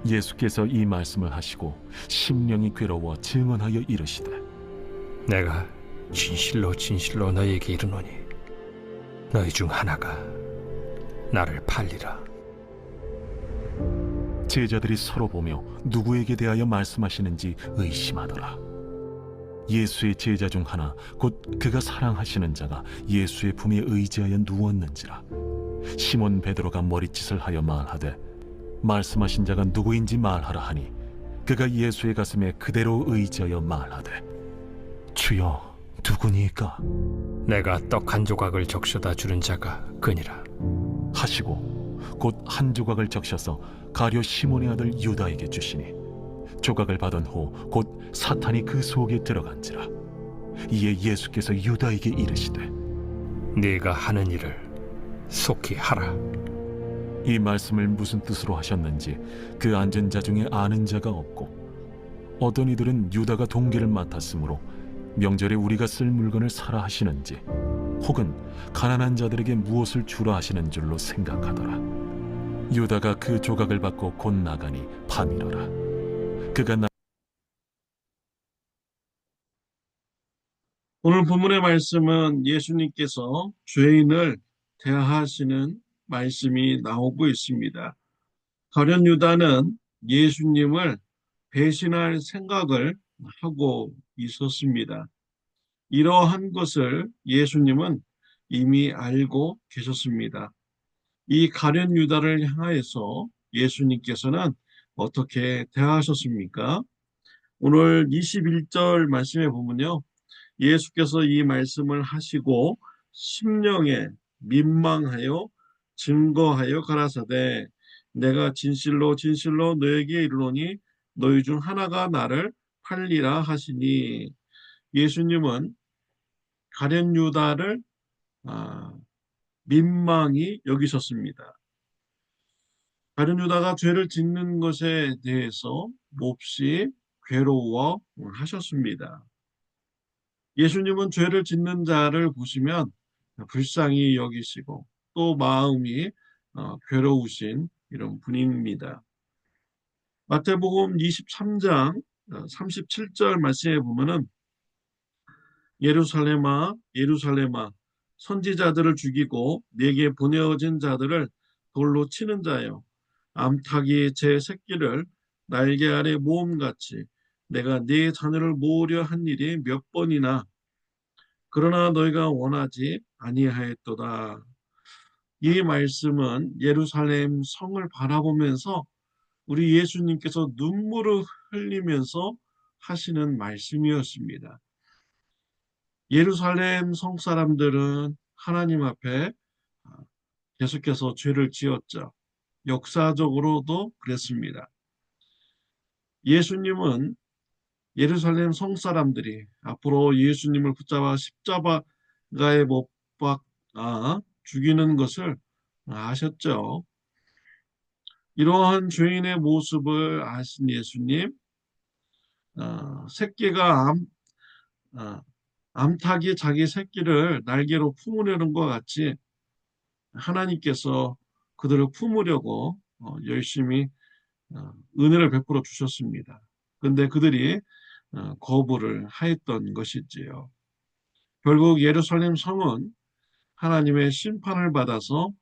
예수께서 이 말씀을 하시고 심령이 괴로워 증언하여 이르시되, 내가 진실로 진실로 너희에게 이르노니 너희 중 하나가 나를 팔리라. 제자들이 서로 보며 누구에게 대하여 말씀하시는지 의심하더라. 예수의 제자 중 하나, 곧 그가 사랑하시는 자가 예수의 품에 의지하여 누웠는지라. 시몬 베드로가 머리짓을 하여 말하되, 말씀하신 자가 누구인지 말하라 하니, 그가 예수의 가슴에 그대로 의지하여 말하되, 주여, 누구니까? 내가 떡 한 조각을 적셔다 주는 자가 그니라 하시고 곧 한 조각을 적셔서 가룟 시몬의 아들 유다에게 주시니, 조각을 받은 후 곧 사탄이 그 속에 들어간지라. 이에 예수께서 유다에게 이르시되, 네가 하는 일을 속히 하라. 이 말씀을 무슨 뜻으로 하셨는지 그 앉은 자 중에 아는 자가 없고, 어떤 이들은 유다가 동기를 맡았으므로 명절에 우리가 쓸 물건을 사라 하시는지, 혹은 가난한 자들에게 무엇을 주라 하시는 줄로 생각하더라. 유다가 그 조각을 받고 곧 나가니 밤이러라. 그가 오늘 본문의 말씀은 예수님께서 죄인을 대하시는 말씀이 나오고 있습니다. 가룟 유다는 예수님을 배신할 생각을 하고 있었습니다. 이러한 것을 예수님은 이미 알고 계셨습니다. 이 가룟 유다를 향하여서 예수님께서는 어떻게 대하셨습니까? 오늘 21절 말씀에 보면요, 예수께서 이 말씀을 하시고 심령에 민망하여 증거하여 가라사대, 내가 진실로 진실로 너에게 이르노니 너희 중 하나가 나를 팔리라 하시니, 예수님은 가룟 유다를 민망히 여기셨습니다. 가룟 유다가 죄를 짓는 것에 대해서 몹시 괴로워하셨습니다. 예수님은 죄를 짓는 자를 보시면 불쌍히 여기시고 또 마음이 괴로우신 이런 분입니다. 마태복음 23장 37절 말씀에 보면은, 예루살렘아 예루살렘아 선지자들을 죽이고 내게 보내어진 자들을 돌로 치는 자여, 암탉이 제 새끼를 날개 아래 모음같이 내가 네 자녀를 모으려 한 일이 몇 번이나, 그러나 너희가 원하지 아니하였도다. 이 말씀은 예루살렘 성을 바라보면서 우리 예수님께서 눈물을 흘리면서 하시는 말씀이었습니다. 예루살렘 성 사람들은 하나님 앞에 계속해서 죄를 지었죠. 역사적으로도 그랬습니다. 예수님은 예루살렘 성 사람들이 앞으로 예수님을 붙잡아 십자가에 못 박아 죽이는 것을 아셨죠. 이러한 죄인의 모습을 아신 예수님, 새끼가 암탉이 자기 새끼를 날개로 품으려는 것 같이 하나님께서 그들을 품으려고 열심히 은혜를 베풀어 주셨습니다. 그런데 그들이 거부를 하였던 것이지요. 결국 예루살렘 성은 하나님의 심판을 받아서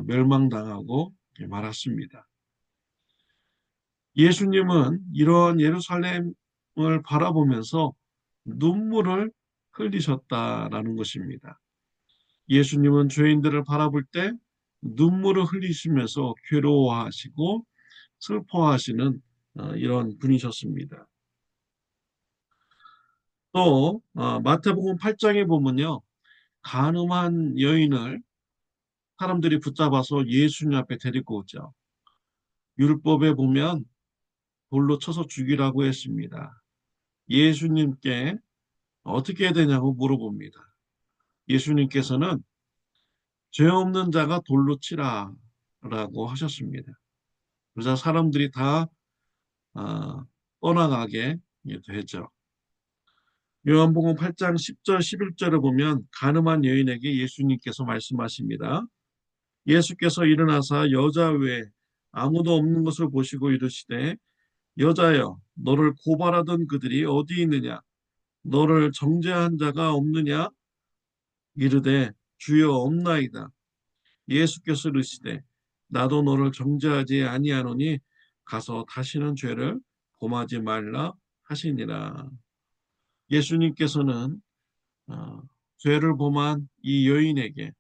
멸망당하고 말았습니다. 예수님은 이러한 예루살렘을 바라보면서 눈물을 흘리셨다라는 것입니다. 예수님은 죄인들을 바라볼 때 눈물을 흘리시면서 괴로워하시고 슬퍼하시는 이런 분이셨습니다. 또 마태복음 8장에 보면요, 간음한 여인을 사람들이 붙잡아서 예수님 앞에 데리고 오죠. 율법에 보면 돌로 쳐서 죽이라고 했습니다. 예수님께 어떻게 해야 되냐고 물어봅니다. 예수님께서는 죄 없는 자가 돌로 치라라고 하셨습니다. 그래서 사람들이 다 떠나가게 되죠. 요한복음 8장 10절 11절을 보면 간음한 여인에게 예수님께서 말씀하십니다. 예수께서 일어나사 여자 외에 아무도 없는 것을 보시고 이르시되 여자여 너를 고발하던 그들이 어디 있느냐 너를 정죄한 자가 없느냐 이르되 주여 없나이다. 예수께서 이르시되 나도 너를 정죄하지 아니하노니 가서 다시는 죄를 범하지 말라 하시니라. 예수님께서는 죄를 범한 이 여인에게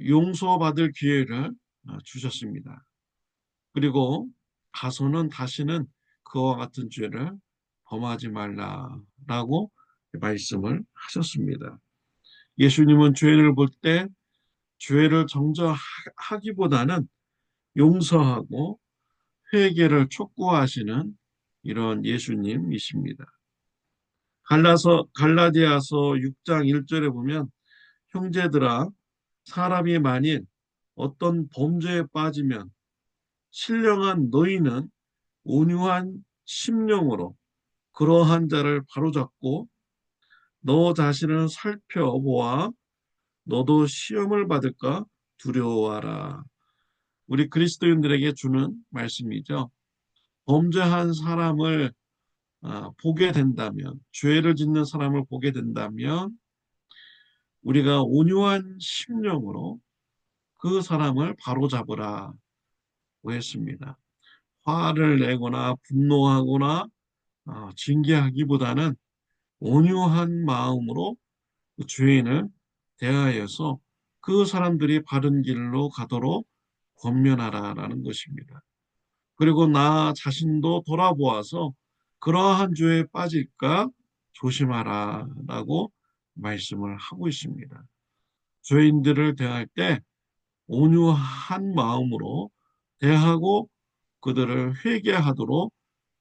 용서받을 기회를 주셨습니다. 그리고 가서는 다시는 그와 같은 죄를 범하지 말라라고 말씀을 하셨습니다. 예수님은 죄를 볼 때 죄를 정죄하기보다는 용서하고 회개를 촉구하시는 이런 예수님이십니다. 갈라디아서 6장 1절에 보면 형제들아 사람이 만일 어떤 범죄에 빠지면 신령한 너희는 온유한 심령으로 그러한 자를 바로잡고 너 자신을 살펴보아 너도 시험을 받을까 두려워하라. 우리 그리스도인들에게 주는 말씀이죠. 범죄한 사람을 보게 된다면, 죄를 짓는 사람을 보게 된다면 우리가 온유한 심령으로 그 사람을 바로잡으라고 했습니다. 화를 내거나 분노하거나 징계하기보다는 온유한 마음으로 그 죄인을 대하여서 그 사람들이 바른 길로 가도록 권면하라라는 것입니다. 그리고 나 자신도 돌아보아서 그러한 죄에 빠질까 조심하라라고 말씀을 하고 있습니다. 죄인들을 대할 때 온유한 마음으로 대하고 그들을 회개하도록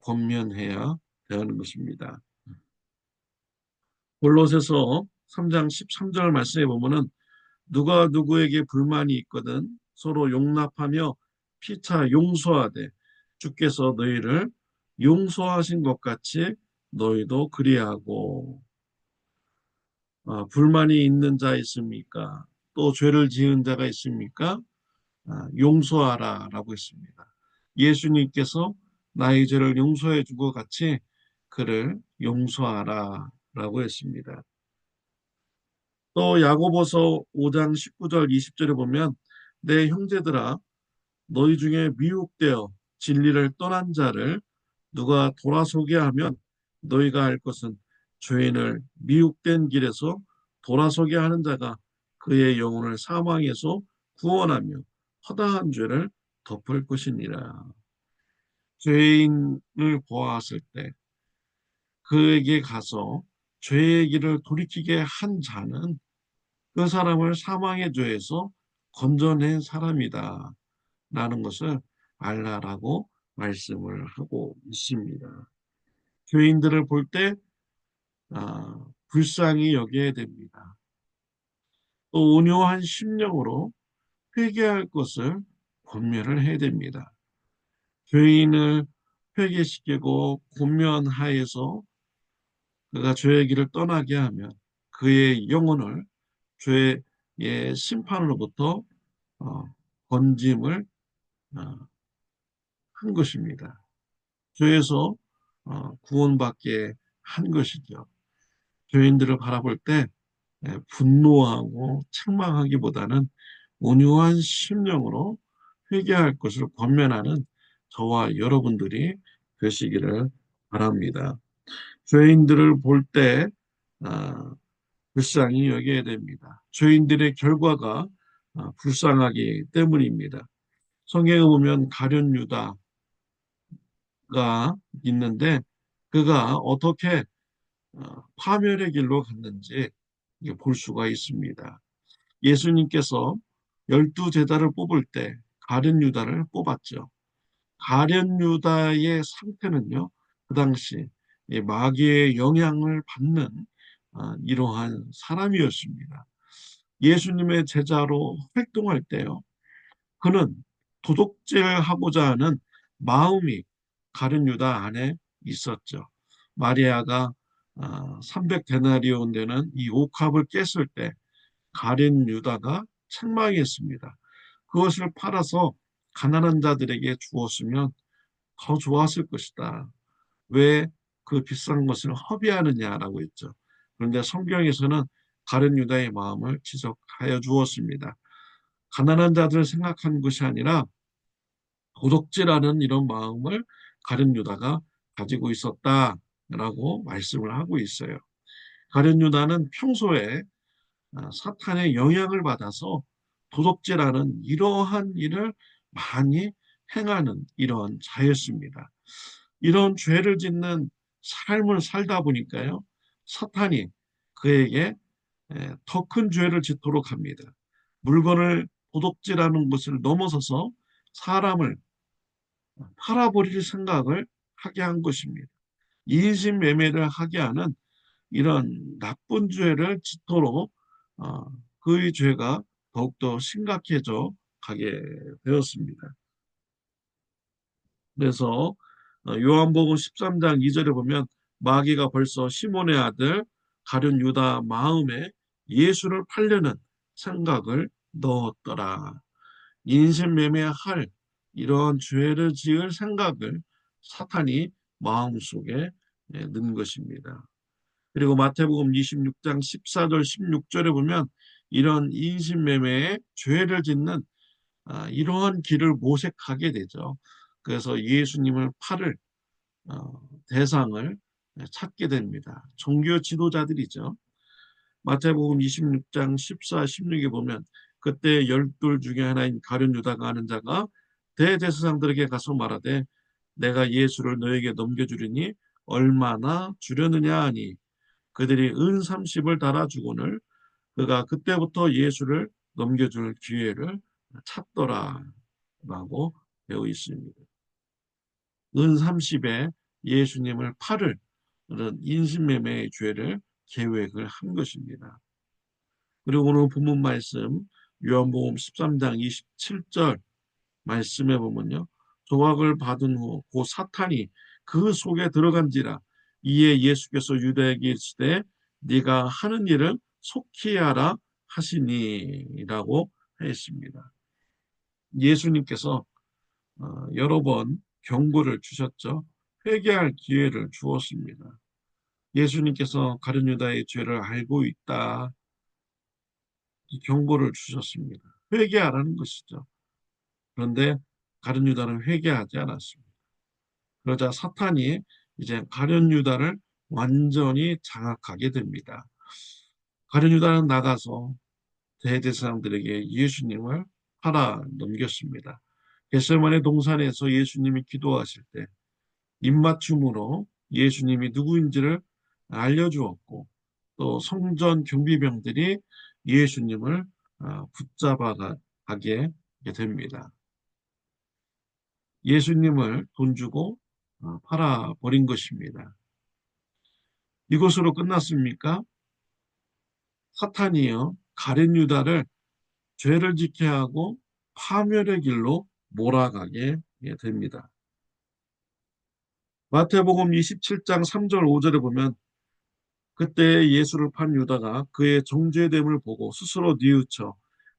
권면해야 되는 것입니다. 골로새서 3장 13절 말씀에 보면은 누가 누구에게 불만이 있거든 서로 용납하며 피차 용서하되 주께서 너희를 용서하신 것 같이 너희도 그리하고. 불만이 있는 자 있습니까? 또 죄를 지은 자가 있습니까? 용서하라 라고 했습니다. 예수님께서 나의 죄를 용서해 준 것 같이 그를 용서하라 라고 했습니다. 또 야고보서 5장 19절 20절에 보면 내 형제들아 너희 중에 미혹되어 진리를 떠난 자를 누가 돌아서게 하면 너희가 알 것은 죄인을 미혹된 길에서 돌아서게 하는 자가 그의 영혼을 사망에서 구원하며 허다한 죄를 덮을 것이니라. 죄인을 보았을 때 그에게 가서 죄의 길을 돌이키게 한 자는 그 사람을 사망의 죄에서 건져낸 사람이다 라는 것을 알라라고 말씀을 하고 있습니다. 죄인들을 볼 때 불쌍히 여겨야 됩니다. 또 온유한 심령으로 회개할 것을 권면을 해야 됩니다. 죄인을 회개시키고 권면하여서 그가 죄의 길을 떠나게 하면 그의 영혼을 죄의 심판으로부터 건짐을 한 것입니다. 죄에서 구원받게 한 것이죠. 죄인들을 바라볼 때 분노하고 책망하기보다는 온유한 심령으로 회개할 것을 권면하는 저와 여러분들이 되시기를 바랍니다. 죄인들을 볼 때 불쌍히 여겨야 됩니다. 죄인들의 결과가 불쌍하기 때문입니다. 성경에 보면 가룟 유다가 있는데 그가 어떻게 파멸의 길로 갔는지 볼 수가 있습니다. 예수님께서 12제자를 뽑을 때 가룟 유다를 뽑았죠. 가룟 유다의 상태는요, 그 당시 마귀의 영향을 받는 이러한 사람이었습니다. 예수님의 제자로 활동할 때요, 그는 도둑질하고자 하는 마음이 가룟 유다 안에 있었죠. 마리아가 300데나리온 되는 이 옥합을 깼을 때 가룟 유다가 책망했습니다. 그것을 팔아서 가난한 자들에게 주었으면 더 좋았을 것이다. 왜 그 비싼 것을 허비하느냐라고 했죠. 그런데 성경에서는 가룟 유다의 마음을 지적하여 주었습니다. 가난한 자들을 생각한 것이 아니라 도덕질하는 이런 마음을 가룟 유다가 가지고 있었다라고 말씀을 하고 있어요. 가룟 유다는 평소에 사탄의 영향을 받아서 도덕질하는 이러한 일을 많이 행하는 이러한 자였습니다. 이런 죄를 짓는 삶을 살다 보니까요, 사탄이 그에게 더 큰 죄를 짓도록 합니다. 물건을 도둑질하는 것을 넘어서서 사람을 팔아버릴 생각을 하게 한 것입니다. 인신매매를 하게 하는 이런 나쁜 죄를 짓도록 그의 죄가 더욱더 심각해져 가게 되었습니다. 그래서 요한복음 13장 2절에 보면 마귀가 벌써 시몬의 아들 가룟 유다 마음에 예수를 팔려는 생각을 넣었더라. 인신매매할 이런 죄를 지을 생각을 사탄이 마음속에 넣은 것입니다. 그리고 마태복음 26장 14절 16절에 보면 이런 인신매매의 죄를 짓는 이러한 길을 모색하게 되죠. 그래서 예수님을 팔을 대상을 찾게 됩니다. 종교 지도자들이죠. 마태복음 26장 14, 16에 보면 그때 열둘 중에 하나인 가룟 유다가 하는 자가 대제사장들에게 가서 말하되 내가 예수를 너에게 넘겨주리니 얼마나 주려느냐 하니 그들이 은 30을 달아주거늘 그가 그때부터 예수를 넘겨줄 기회를 찾더라 라고 되어 있습니다. 은 30에 예수님을 팔을 그런 인신매매의 죄를 계획을 한 것입니다. 그리고 오늘 본문 말씀 요한복음 13장 27절 말씀에 보면요. 조각을 받은 후 곧 사탄이 그 속에 들어간지라 이에 예수께서 유다에게 이르시되 네가 하는 일을 속히 하라 하시니라고 했습니다. 예수님께서 여러 번 경고를 주셨죠. 회개할 기회를 주었습니다. 예수님께서 가룟 유다의 죄를 알고 있다. 경고를 주셨습니다. 회개하라는 것이죠. 그런데 가룟 유다는 회개하지 않았습니다. 그러자 사탄이 이제 가룟 유다를 완전히 장악하게 됩니다. 가룟 유다는 나가서 대제사장들에게 예수님을 팔아 넘겼습니다. 겟세마네 동산에서 예수님이 기도하실 때 입맞춤으로 예수님이 누구인지를 알려주었고 또 성전 경비병들이 예수님을 붙잡아가게 됩니다. 예수님을 돈 주고 팔아버린 것입니다. 이것으로 끝났습니까? 사탄이요 가룟 유다를 죄를 짓게 하고 파멸의 길로 몰아가게 됩니다. 마태복음 27장 3절 5절에 보면 그때 예수를 판 유다가 그의 정죄됨을 보고 스스로 뉘우쳐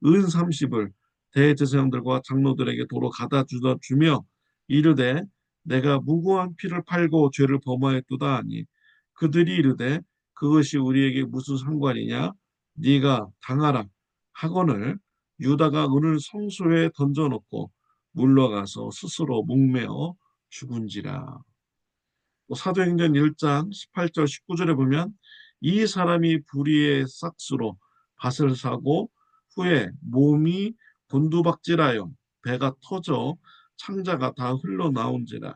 은 30을 대제사장들과 장로들에게 도로 가다 주며 이르되 내가 무고한 피를 팔고 죄를 범하였도다 하니 그들이 이르되 그것이 우리에게 무슨 상관이냐 네가 당하라 하거늘 유다가 은을 성소에 던져놓고 물러가서 스스로 목매어 죽은지라. 사도행전 1장 18절 19절에 보면 이 사람이 불의의 싹수로 밭을 사고 후에 몸이 곤두박질하여 배가 터져 창자가 다 흘러나온지라.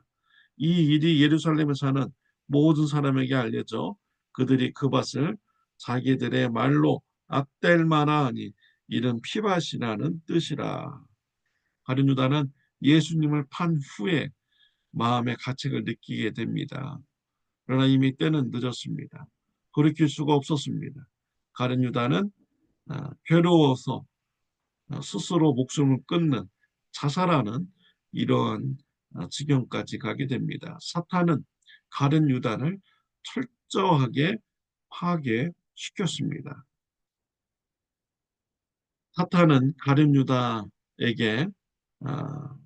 이 일이 예루살렘에 사는 모든 사람에게 알려져 그들이 그 밭을 자기들의 말로 악델마라 하니 이는 피밭이라는 뜻이라. 가룟 유다는 예수님을 판 후에 마음의 가책을 느끼게 됩니다. 그러나 이미 때는 늦었습니다. 돌이킬 수가 없었습니다. 가룟 유다는 괴로워서 스스로 목숨을 끊는 자살하는 이러한 지경까지 가게 됩니다. 사탄은 가룟 유다를 철저하게 파괴시켰습니다. 사탄은 가룟 유다에게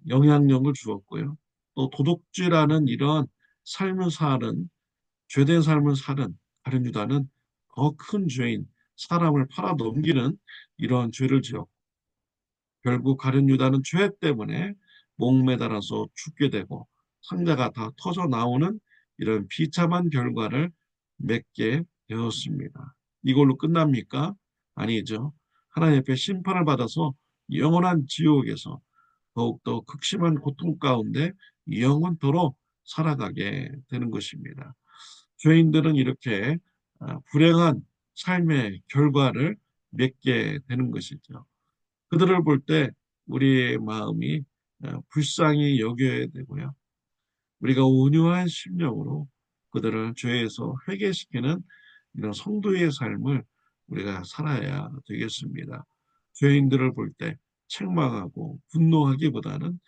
영향력을 주었고요. 또 도둑질하는 이런 삶을 사는 죄된 삶을 사는 가룟 유다는 더 큰 죄인 사람을 팔아넘기는 이러한 죄를 지었고 결국 가룟 유다는 죄 때문에 목매달아서 죽게 되고 상자가 다 터져 나오는 이런 비참한 결과를 맺게 되었습니다. 이걸로 끝납니까? 아니죠. 하나님 앞에 심판을 받아서 영원한 지옥에서 더욱더 극심한 고통 가운데 영원토록 살아가게 되는 것입니다. 죄인들은 이렇게 불행한 삶의 결과를 맺게 되는 것이죠. 그들을 볼 때 우리의 마음이 불쌍히 여겨야 되고요. 우리가 온유한 심령으로 그들을 죄에서 회개시키는 이런 성도의 삶을 우리가 살아야 되겠습니다. 죄인들을 볼 때 책망하고 분노하기보다는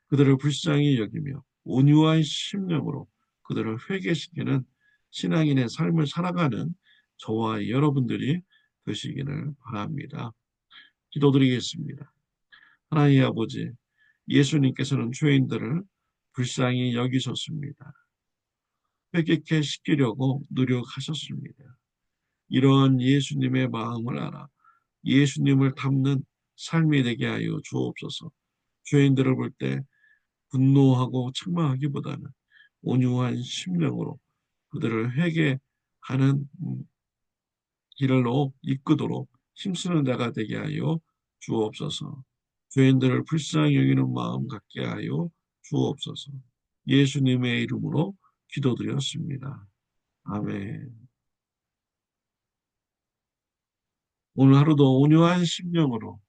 그들을 불쌍히 여기며 온유한 심령으로 그들을 회개시키는 신앙인의 삶을 살아가는 저와 여러분들이 되시기를 바랍니다. 기도드리겠습니다. 하나님 아버지, 예수님께서는 죄인들을 불쌍히 여기셨습니다. 회개케 시키려고 노력하셨습니다. 이러한 예수님의 마음을 알아 예수님을 닮는 삶이 되게 하여 주옵소서. 죄인들을 볼 때 분노하고 책망하기보다는 온유한 심령으로 그들을 회개하는 길로 이끄도록 힘쓰는 자가 되게 하여 주옵소서. 죄인들을 불쌍히 여기는 마음 갖게 하여 주옵소서. 예수님의 이름으로 기도드렸습니다. 아멘. 오늘 하루도 온유한 심령으로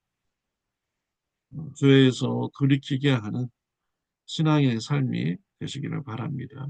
죄에서 돌이키게 하는 신앙의 삶이 되시기를 바랍니다.